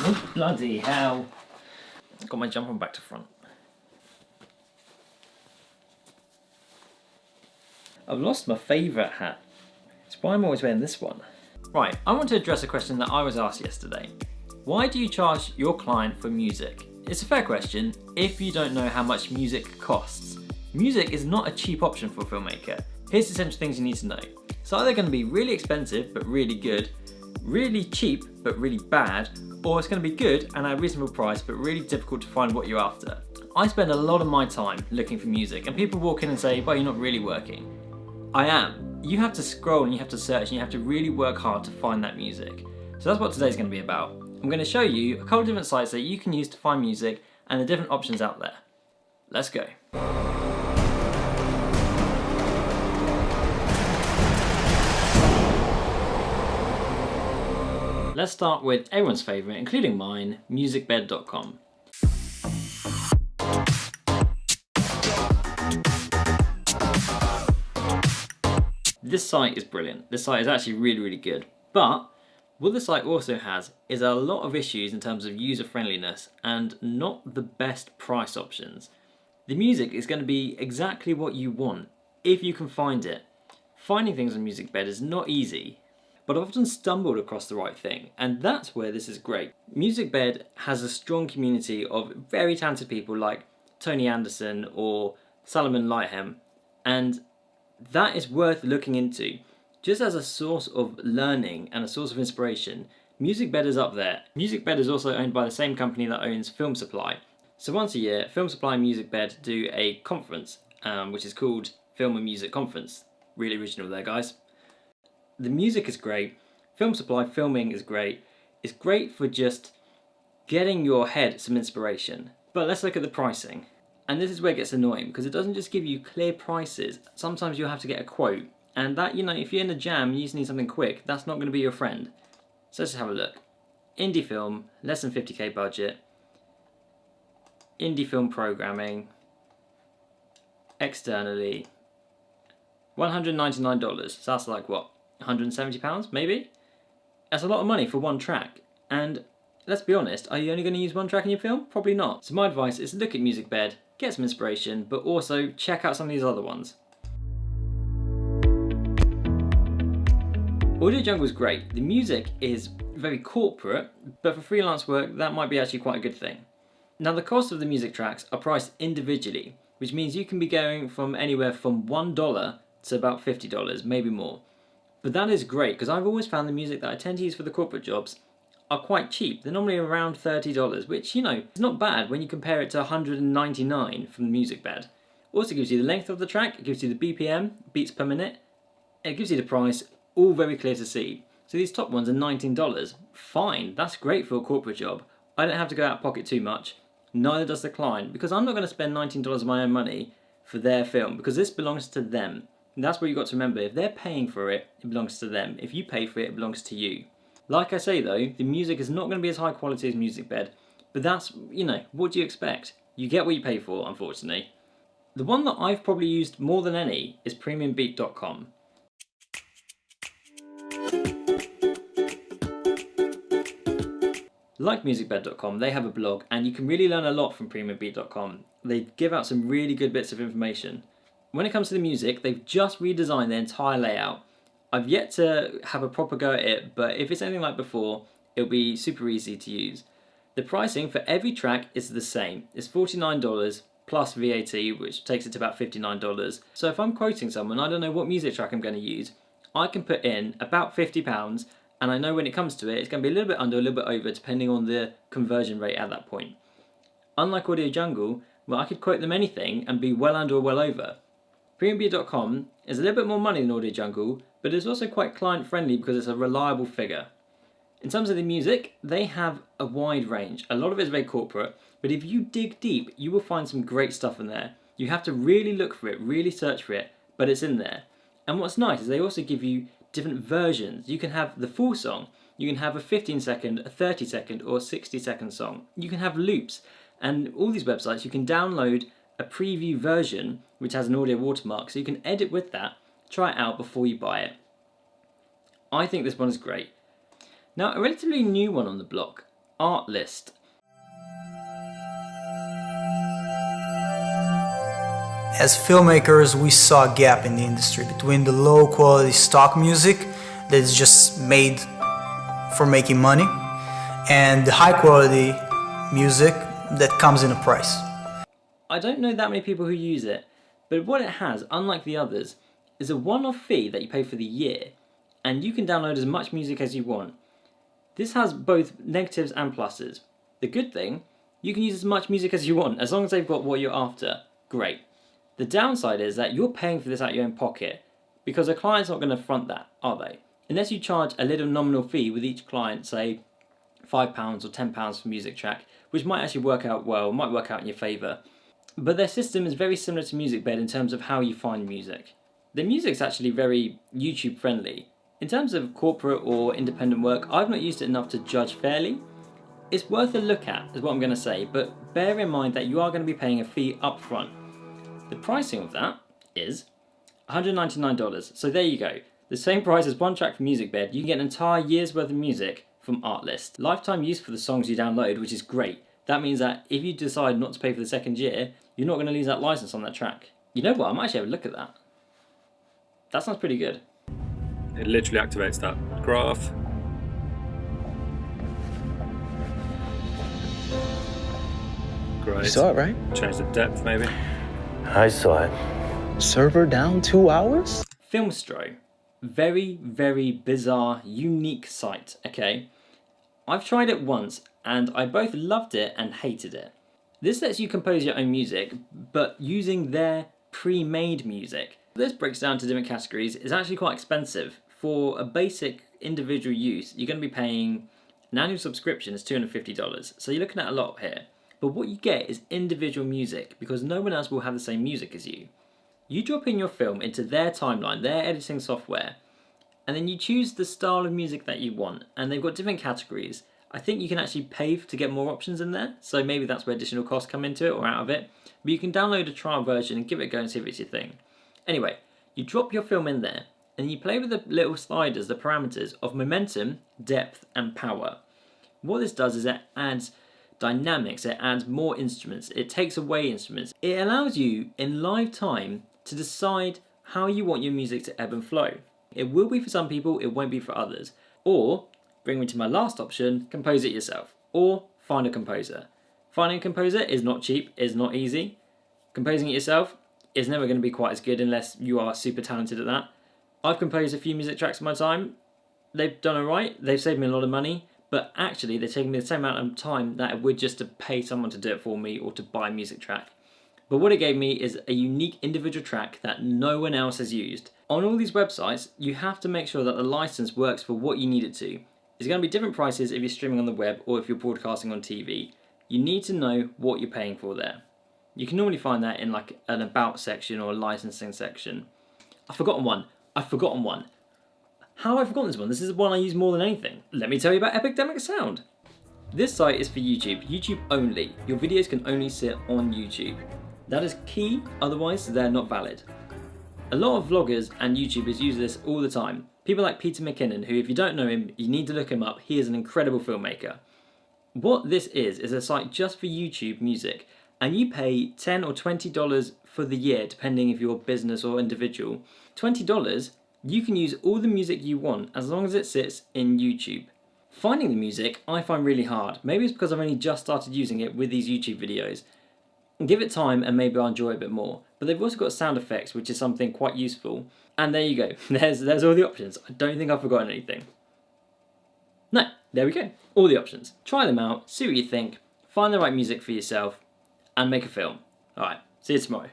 Oh, bloody hell. Got my jumper on back to front. I've lost my favourite hat. That's why I'm always wearing this one. Right, I want to address a question that I was asked yesterday. Why do you charge your client for music? It's a fair question if you don't know how much music costs. Music is not a cheap option for a filmmaker. Here's the essential things you need to know. It's either going to be really expensive but really good, really cheap but really bad, or it's going to be good and at a reasonable price but really difficult to find what you're after. I spend a lot of my time looking for music and people walk in and say, well, you're not really working. I am. You have to scroll and you have to search and you have to really work hard to find that music. So that's what today's going to be about. I'm going to show you a couple of different sites that you can use to find music and the different options out there. Let's go. Let's start with everyone's favourite, including mine, MusicBed.com. This site is brilliant. This site is actually really, really good. But what the site also has is a lot of issues in terms of user friendliness and not the best price options. The music is going to be exactly what you want if you can find it. Finding things on MusicBed is not easy, but I've often stumbled across the right thing, and that's where this is great. MusicBed has a strong community of very talented people like Tony Anderson or Salomon Lightham, and that is worth looking into. Just as a source of learning and a source of inspiration, MusicBed is up there. MusicBed is also owned by the same company that owns Film Supply. So once a year, Film Supply and MusicBed do a conference, which is called Film and Music Conference. Really original there, guys. The music is great. Film Supply filming is great. It's great for just getting your head some inspiration. But let's look at the pricing. And this is where it gets annoying because it doesn't just give you clear prices. Sometimes you'll have to get a quote. And that, you know, if you're in a jam and you just need something quick, that's not going to be your friend. So let's just have a look. Indie film, less than 50k budget. Indie film programming. Externally. $199. So that's like what? £170 maybe? That's a lot of money for one track. And let's be honest, are you only going to use one track in your film? Probably not. So my advice is look at MusicBed, get some inspiration, but also check out some of these other ones. Audio Jungle is great. The music is very corporate, but for freelance work, that might be actually quite a good thing. Now the cost of the music tracks are priced individually, which means you can be going from anywhere from $1 to about $50, maybe more. But that is great, because I've always found the music that I tend to use for the corporate jobs are quite cheap. They're normally around $30, which, you know, is not bad when you compare it to $199 from the MusicBed. Also gives you the length of the track, it gives you the BPM, beats per minute, it gives you the price, all very clear to see. So these top ones are $19. Fine, that's great for a corporate job. I don't have to go out of pocket too much, neither does the client, because I'm not going to spend $19 of my own money for their film, because this belongs to them. And that's what you've got to remember. If they're paying for it, it belongs to them. If you pay for it, it belongs to you. Like I say though, the music is not going to be as high quality as MusicBed, but that's, you know, what do you expect? You get what you pay for, unfortunately. The one that I've probably used more than any is premiumbeat.com. Like musicbed.com, they have a blog and you can really learn a lot from premiumbeat.com. They give out some really good bits of information. When it comes to the music, they've just redesigned their entire layout. I've yet to have a proper go at it, but if it's anything like before, it'll be super easy to use. The pricing for every track is the same. It's $49 plus VAT, which takes it to about $59. So if I'm quoting someone, I don't know what music track I'm going to use, I can put in about £50, and I know when it comes to it, it's going to be a little bit under, a little bit over, depending on the conversion rate at that point. Unlike Audio Jungle, where I could quote them anything and be well under or well over. Premiumbeat.com is a little bit more money than Audio Jungle, but it's also quite client friendly because it's a reliable figure. In terms of the music, they have a wide range. A lot of it is very corporate, but if you dig deep, you will find some great stuff in there. You have to really look for it, really search for it, but it's in there. And what's nice is they also give you different versions. You can have the full song, you can have a 15-second, a 30-second, or a 60-second song. You can have loops, and all these websites you can download a preview version which has an audio watermark, so you can edit with that, try it out before you buy it. I think this one is great. Now, a relatively new one on the block Artlist. As filmmakers, we saw a gap in the industry between the low quality stock music that is just made for making money and the high quality music that comes in a price. I don't know that many people who use it, but what it has, unlike the others, is a one-off fee that you pay for the year, and you can download as much music as you want. This has both negatives and pluses. The good thing, you can use as much music as you want, as long as they've got what you're after. Great. The downside is that you're paying for this out of your own pocket, because a client's not going to front that, are they? Unless you charge a little nominal fee with each client, say £5 or £10 for music track, which might actually work out well, might work out in your favour. But their system is very similar to MusicBed in terms of how you find music. The music's actually very YouTube friendly. In terms of corporate or independent work, I've not used it enough to judge fairly. It's worth a look at, is what I'm going to say, but bear in mind that you are going to be paying a fee up front. The pricing of that is $199, so there you go. The same price as one track from MusicBed, you can get an entire year's worth of music from Artlist. Lifetime use for the songs you download, which is great. That means that if you decide not to pay for the second year, you're not going to lose that license on that track. You know what, I might actually have a look at that. That sounds pretty good. It literally activates that graph. Great. You saw it, right? Change the depth, maybe. I saw it. Server down 2 hours? Filmstro. Very, very bizarre, unique site, okay? I've tried it once, and I both loved it and hated it. This lets you compose your own music, but using their pre-made music. This breaks down to different categories. It's actually quite expensive. For a basic individual use, you're going to be paying an annual subscription is $250. So you're looking at a lot here. But what you get is individual music, because no one else will have the same music as you. You drop in your film into their timeline, their editing software, and then you choose the style of music that you want. And they've got different categories. I think you can actually pay to get more options in there, so maybe that's where additional costs come into it or out of it. But you can download a trial version and give it a go and see if it's your thing. Anyway, you drop your film in there, and you play with the little sliders, the parameters of momentum, depth, and power. What this does is it adds dynamics, it adds more instruments, it takes away instruments. It allows you, in live time, to decide how you want your music to ebb and flow. It will be for some people, it won't be for others. Or, bring me to my last option, compose it yourself. Or, find a composer. Finding a composer is not cheap, is not easy. Composing it yourself is never going to be quite as good unless you are super talented at that. I've composed a few music tracks in my time. They've done alright, they've saved me a lot of money, but actually they're taking me the same amount of time that it would just to pay someone to do it for me or to buy a music track. But what it gave me is a unique individual track that no one else has used. On all these websites, you have to make sure that the license works for what you need it to. It's going to be different prices if you're streaming on the web or if you're broadcasting on TV. You need to know what you're paying for there. You can normally find that in like an about section or a licensing section. I've forgotten one. How have I forgotten this one? This is the one I use more than anything. Let me tell you about Epidemic Sound. This site is for YouTube, YouTube only. Your videos can only sit on YouTube. That is key, otherwise they're not valid. A lot of vloggers and YouTubers use this all the time. People like Peter McKinnon, who if you don't know him, you need to look him up. He is an incredible filmmaker. What this is a site just for YouTube music, and you pay $10 or $20 for the year, depending if you're business or individual. $20, you can use all the music you want as long as it sits in YouTube. Finding the music I find really hard. Maybe it's because I've only just started using it with these YouTube videos. Give it time and maybe I'll enjoy it a bit more. But they've also got sound effects, which is something quite useful. And there you go. There's all the options. I don't think I've forgotten anything. No, there we go. All the options. Try them out, see what you think, find the right music for yourself, and make a film. Alright, see you tomorrow.